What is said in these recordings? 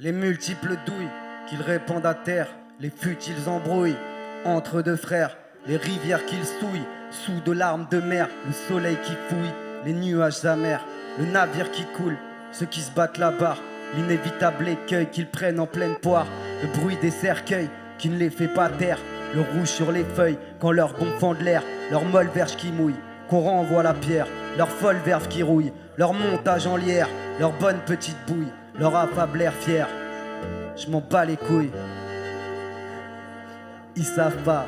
Les multiples douilles qu'ils répandent à terre, les futiles embrouilles entre deux frères, les rivières qu'ils souillent, sous de larmes de mer, le soleil qui fouille, les nuages amers, le navire qui coule, ceux qui se battent là-bas, l'inévitable écueil qu'ils prennent en pleine poire, le bruit des cercueils qui ne les fait pas taire, le rouge sur les feuilles quand leur bon fend de l'air, leur molle verge qui mouille, qu'on renvoie la pierre, leur folle verve qui rouille, leur montage en lierre, leur bonne petite bouille, leur affable air fier. Je m'en bats les couilles. Ils savent pas.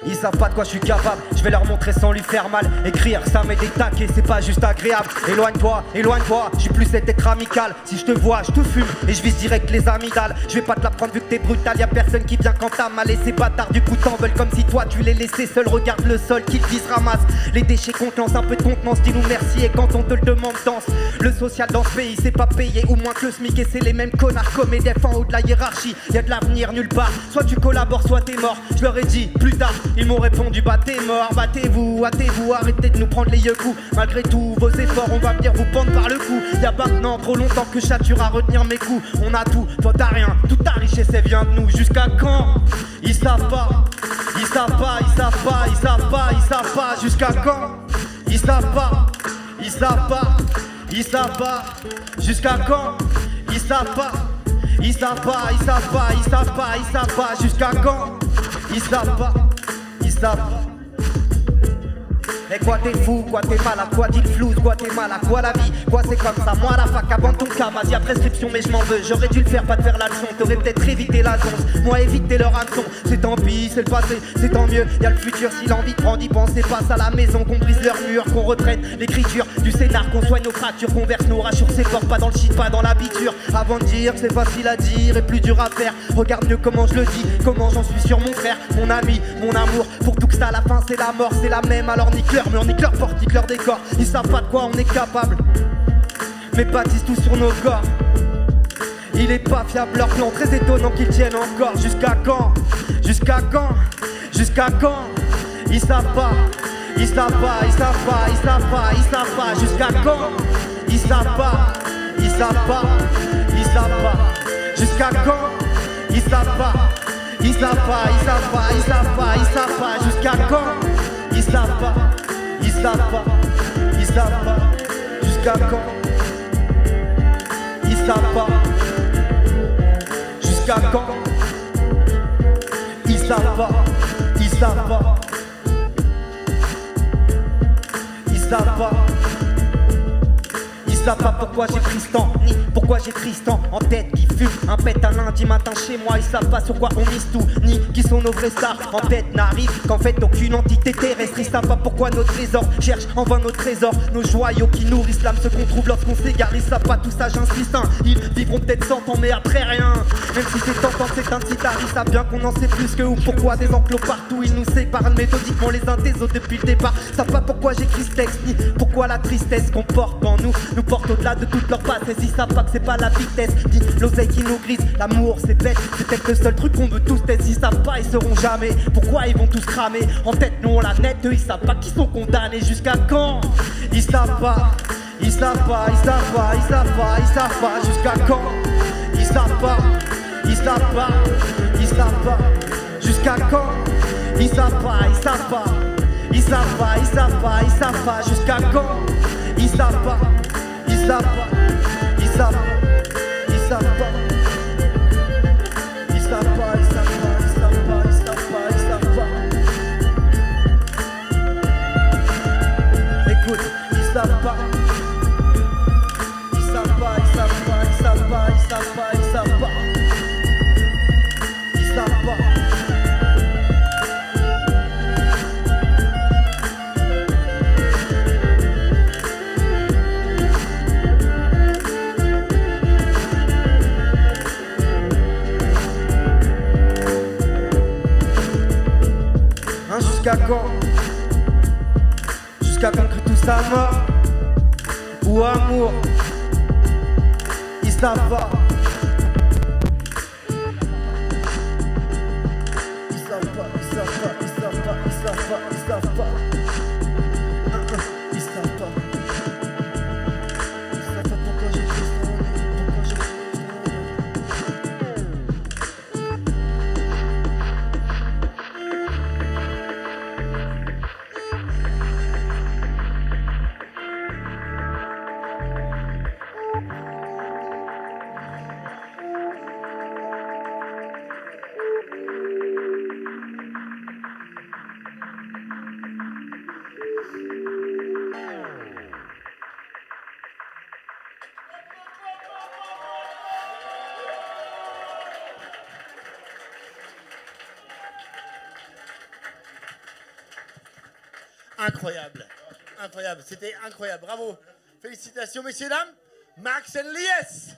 Ils savent pas de quoi je suis capable, je vais leur montrer sans lui faire mal. Écrire ça met des taquets, c'est pas juste agréable. Éloigne-toi, je suis plus cet être amical. Si je te vois, je te fume et je vise direct les amygdales. Je vais pas te la prendre vu que t'es brutal, y'a personne qui vient quand t'as mal. Et ces bâtards du coup t'en veulent comme si toi tu les laissais seuls. Regarde le sol qu'ils disent ramasse les déchets qu'on te lance, un peu de contenance, dis-nous merci. Et quand on te le demande danse. Le social dans ce pays c'est pas payé ou moins que le SMIC. Et c'est les mêmes connards comme EDF en haut de la hiérarchie. Y'a de l'avenir nulle part, soit tu collabores soit t'es mort. Je leur ai dit plus tard. Ils m'ont répondu bah t'es mort, battez-vous, hâtez-vous, arrêtez de nous prendre les yeux coups. Malgré tous vos efforts, on va venir vous pendre par le cou. Y'a maintenant trop longtemps que j'attire à retenir mes coups. On a tout, toi t'as rien, toute ta richesse elle vient de nous. Jusqu'à quand? Ils savent pas, ils savent pas, ils savent pas, ils savent pas, ils savent pas. Jusqu'à quand? Ils savent pas, ils savent pas, ils savent pas. Jusqu'à quand? Ils savent pas, ils savent pas, ils savent pas, ils savent pas, ils savent pas. Jusqu'à quand? Ils savent pas, ils savent pas. Mais quoi t'es fou, quoi t'es malade, quoi dit le flou, quoi t'es mal à quoi la vie, quoi c'est comme ça. Moi à la fac avant ton cas, vas-y à prescription mais je m'en veux. J'aurais dû le faire, pas te faire la leçon, t'aurais peut-être évité la zonce. Moi éviter leur hameçon, c'est tant pis, c'est le passé, c'est tant mieux. Y'a le futur si l'envie te prend d'y penser, passe à la maison, qu'on brise leurs murs, qu'on reprenne l'écriture du scénar, qu'on soigne nos fractures, qu'on verse nos rages sur ses portes, pas dans le shit, pas dans l'habiture. Avant de dire, c'est facile à dire et plus dur à faire. Regarde mieux comment je le dis, comment j'en suis sur mon frère, mon ami, mon amour. Pour tout que ça, à la fin c'est la mort, c'est la même, alors nique leur mur, nique leur porte, nique leur décor. Ils savent pas de quoi on est capable, mais bâtissent tout sur nos corps. Il est pas fiable leur plan, très étonnant qu'ils tiennent encore. Jusqu'à quand? Jusqu'à quand? Jusqu'à quand? Ils savent pas, ils savent pas, ils savent pas, ils savent pas, ils savent pas. Jusqu'à quand? Ils savent pas, ils savent pas, ils savent pas. Jusqu'à quand? Ils savent pas, ils savent pas, ils savent pas, ils savent pas, ils savent pas. Jusqu'à quand? Ils savent pas, ils savent pas, ils savent pas. Jusqu'à quand? Ils savent pas. Jusqu'à quand? Ils savent pas, ils savent pas. Ils savent pas. Ils savent pas pourquoi j'ai Tristan, ni pourquoi j'ai Tristan en tête qui fume un pet un lundi matin chez moi. Ils savent pas sur quoi on mise tout, ni qui sont nos vrais stars. En tête n'arrive qu'en fait aucune entité terrestre. Ils savent pas pourquoi nos trésors cherchent en vain nos trésors. Nos joyaux qui nourrissent l'âme, ce qu'on trouve lorsqu'on s'égare. Ils savent pas tout ça, j'insiste, hein. Ils vivront peut-être 100 ans mais après rien. Même si c'est tentant, c'est un citard. Ils savent bien qu'on en sait plus que ou pourquoi des enclos partout. Ils nous séparent méthodiquement les uns des autres depuis le départ. Ils savent pas pourquoi j'écris ce texte, ni pourquoi la tristesse qu'on porte en nous porte au-delà de toute leur passesse. Ils savent pas que c'est pas la vitesse, dit l'oseille qui nous grise. L'amour c'est bête, c'est peut-être le seul truc qu'on veut tous tester. Ils savent pas, ils sauront jamais pourquoi ils vont tous cramer. En tête nous on la nette, eux ils savent pas qu'ils sont condamnés. Jusqu'à quand? Ils savent pas, ils savent pas, ils savent pas, ils savent pas, ils savent pas. Jusqu'à quand? Ils savent pas, ils savent pas, ils savent pas. Jusqu'à quand? Ils savent pas, ils savent pas, ils savent pas, ils savent pas, ils savent pas. Jusqu'à quand? Ils savent pas, ils savent pas, ils savent pas, ils savent pas, ils savent pas, ils savent pas, ils savent pas, ils savent pas, ils savent pas. Écoute, ils savent pas, ils savent pas, ils savent pas, ils savent pas, ils savent pas, ils savent pas, ils savent pas. Jusqu'à quand? Jusqu'à quand que tout ça mort ou amour? Ils savent pas. Ils savent pas, ils savent pas, ils savent pas, ils savent pas, ils savent pas. Ils savent pas. Ils savent pas pourquoi j'ai Tristan, pourquoi j'ai Incroyable. Incroyable. C'était incroyable. Bravo. Félicitations, messieurs, dames. Max and Lies.